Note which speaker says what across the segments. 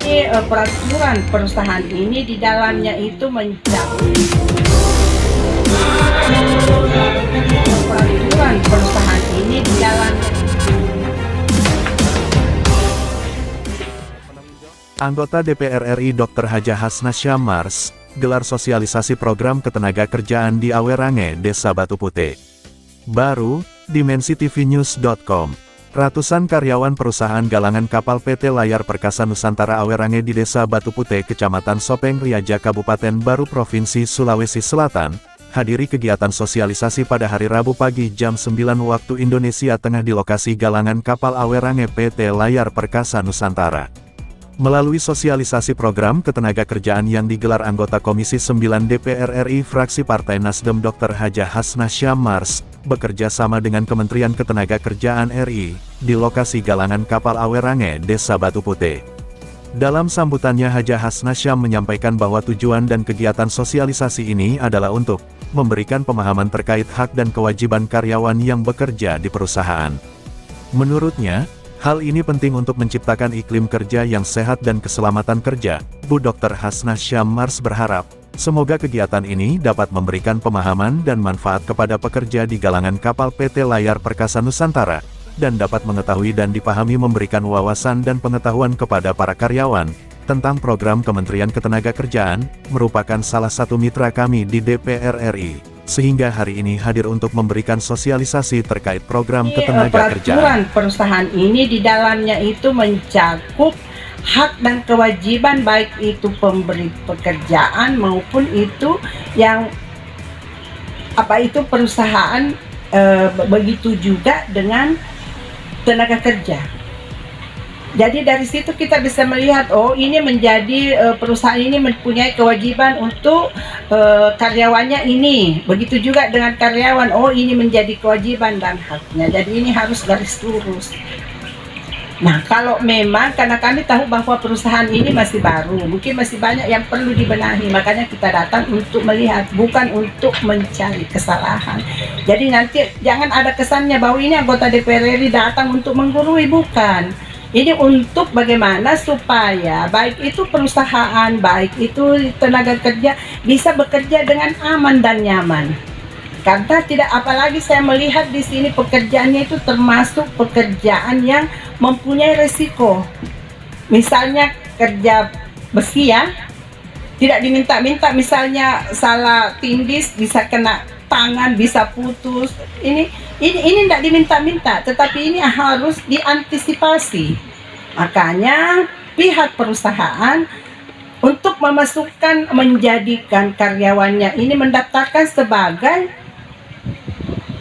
Speaker 1: Peraturan perusahaan ini di dalamnya itu mencakup peraturan perusahaan ini di dalamnya.
Speaker 2: Anggota DPR RI Dr. Haja Hasnah Syamars gelar sosialisasi program ketenagakerjaan di Awerange, Desa Batu Putih. Baru, dimensitv-news.com. Ratusan karyawan perusahaan galangan kapal PT Layar Perkasa Nusantara Awerange di Desa Batu Putih, Kecamatan Sopeng Riaja, Kabupaten Baru, Provinsi Sulawesi Selatan, hadiri kegiatan sosialisasi pada hari Rabu pagi jam 9 waktu Indonesia Tengah di lokasi galangan kapal Awerange PT Layar Perkasa Nusantara. Melalui sosialisasi program ketenagakerjaan yang digelar anggota Komisi 9 DPR RI fraksi Partai Nasdem Dr. Haja Hasnah Syamars, bekerja sama dengan Kementerian Ketenagakerjaan RI, di lokasi galangan kapal Awerange, Desa Batu Putih. Dalam sambutannya Haja Hasnah Syam menyampaikan bahwa tujuan dan kegiatan sosialisasi ini adalah untuk memberikan pemahaman terkait hak dan kewajiban karyawan yang bekerja di perusahaan. Menurutnya, hal ini penting untuk menciptakan iklim kerja yang sehat dan keselamatan kerja. Bu Dr. Hasnah Syamars berharap, semoga kegiatan ini dapat memberikan pemahaman dan manfaat kepada pekerja di galangan kapal PT Layar Perkasa Nusantara, dan dapat mengetahui dan dipahami memberikan wawasan dan pengetahuan kepada para karyawan, tentang program Kementerian Ketenagakerjaan, merupakan salah satu mitra kami di DPR RI. Sehingga hari ini hadir untuk memberikan sosialisasi terkait program ketenagakerjaan.
Speaker 1: Peraturan perusahaan ini di dalamnya itu mencakup hak dan kewajiban baik itu pemberi pekerjaan maupun itu yang perusahaan, begitu juga dengan tenaga kerja. Jadi dari situ kita bisa melihat, oh ini menjadi perusahaan ini mempunyai kewajiban untuk karyawannya ini. Begitu juga dengan karyawan, oh ini menjadi kewajiban dan haknya. Jadi ini harus garis lurus. Nah kalau memang, karena kami tahu bahwa perusahaan ini masih baru, mungkin masih banyak yang perlu dibenahi, makanya kita datang untuk melihat, bukan untuk mencari kesalahan. Jadi nanti jangan ada kesannya bahwa ini anggota DPR RI datang untuk menggurui, bukan. Ini untuk bagaimana supaya baik itu perusahaan, baik itu tenaga kerja bisa bekerja dengan aman dan nyaman. Karena tidak, apalagi saya melihat di sini pekerjaannya itu termasuk pekerjaan yang mempunyai resiko. Misalnya kerja besi ya, tidak diminta-minta, misalnya salah tindis bisa kena tangan, bisa putus. Ini tidak diminta-minta, tetapi ini harus diantisipasi. Makanya pihak perusahaan untuk menjadikan karyawannya ini mendaftarkan sebagai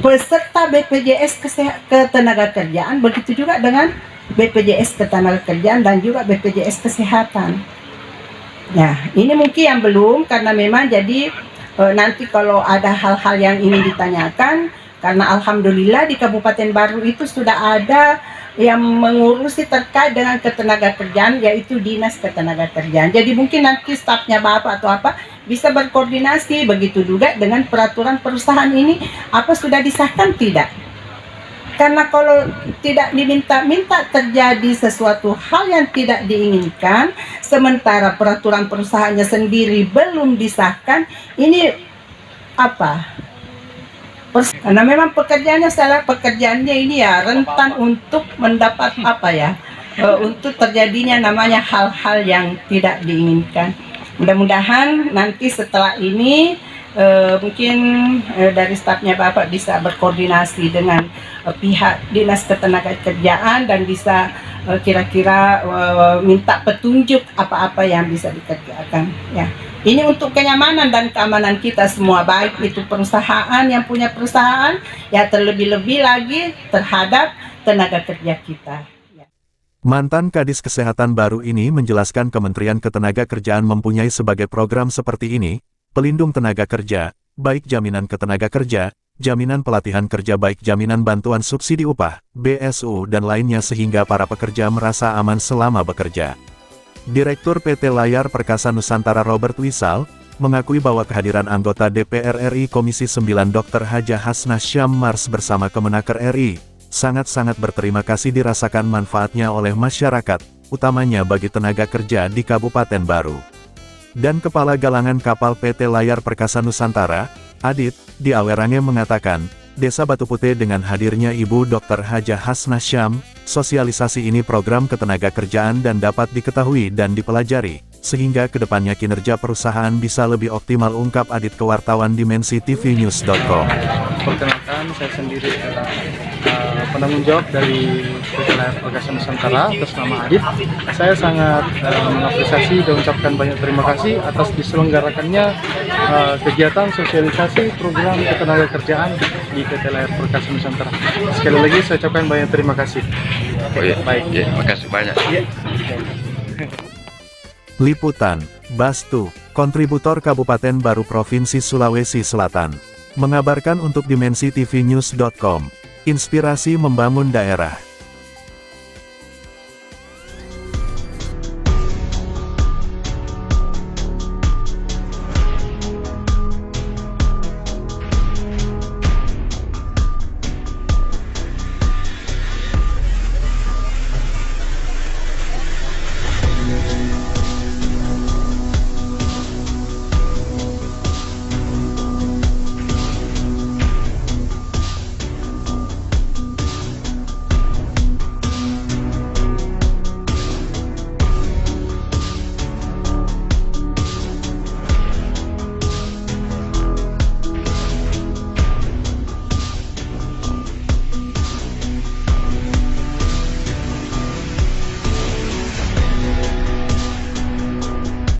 Speaker 1: peserta BPJS Ketenagakerjaan, begitu juga dengan BPJS Ketenagakerjaan dan juga BPJS Kesehatan. Nah, ini mungkin yang belum, karena memang jadi nanti kalau ada hal-hal yang ingin ditanyakan, karena alhamdulillah di Kabupaten Baru itu sudah ada yang mengurusi terkait dengan ketenagakerjaan, yaitu Dinas Ketenagakerjaan. Jadi mungkin nanti stafnya Bapak atau apa bisa berkoordinasi, begitu juga dengan peraturan perusahaan ini, apa sudah disahkan tidak. Karena kalau tidak diminta-minta terjadi sesuatu hal yang tidak diinginkan, sementara peraturan perusahaannya sendiri belum disahkan, ini apa? Karena memang pekerjaannya ini ya rentan untuk mendapat untuk terjadinya namanya hal-hal yang tidak diinginkan. Mudah-mudahan nanti setelah ini mungkin dari stafnya Bapak bisa berkoordinasi dengan pihak Dinas Ketenagakerjaan dan bisa kira-kira minta petunjuk apa-apa yang bisa dikerjakan ya. Ini untuk kenyamanan dan keamanan kita semua, baik itu perusahaan yang punya perusahaan, ya terlebih-lebih lagi terhadap tenaga kerja kita.
Speaker 2: Mantan Kadis Kesehatan Baru ini menjelaskan Kementerian Ketenagakerjaan mempunyai sebagai program seperti ini, pelindung tenaga kerja, baik jaminan ketenaga kerja, jaminan pelatihan kerja baik jaminan bantuan subsidi upah, BSU dan lainnya sehingga para pekerja merasa aman selama bekerja. Direktur PT Layar Perkasa Nusantara Robert Wisal, mengakui bahwa kehadiran anggota DPR RI Komisi 9 Dr. Haja Hasnah Syamars bersama Kemenaker RI, sangat-sangat berterima kasih dirasakan manfaatnya oleh masyarakat, utamanya bagi tenaga kerja di Kabupaten Baru. Dan Kepala Galangan Kapal PT Layar Perkasa Nusantara, Adit, di Awerange mengatakan, Desa Batu Putih dengan hadirnya Ibu Dr. Hajah Hasnah Syam, sosialisasi ini program ketenaga kerjaan dan dapat diketahui dan dipelajari, sehingga kedepannya kinerja perusahaan bisa lebih optimal, ungkap Adit ke wartawan DimensiTVNews.com.
Speaker 3: Perkenalkan, saya sendiri adalah penanggung jawab dari PT Layar Perkasa Nusantara atas nama Adit. Saya sangat mengapresiasi dan ucapkan banyak terima kasih atas diselenggarakannya kegiatan sosialisasi program ketenagakerjaan di PT Layar Perkasa Nusantara. Sekali lagi saya ucapkan banyak terima kasih.
Speaker 4: Oh iya,
Speaker 3: Baik.
Speaker 4: iya, makasih banyak.
Speaker 3: Ya.
Speaker 2: Liputan, Bastu, kontributor Kabupaten Baru Provinsi Sulawesi Selatan, mengabarkan untuk DimensiTVNews.com. Inspirasi membangun daerah.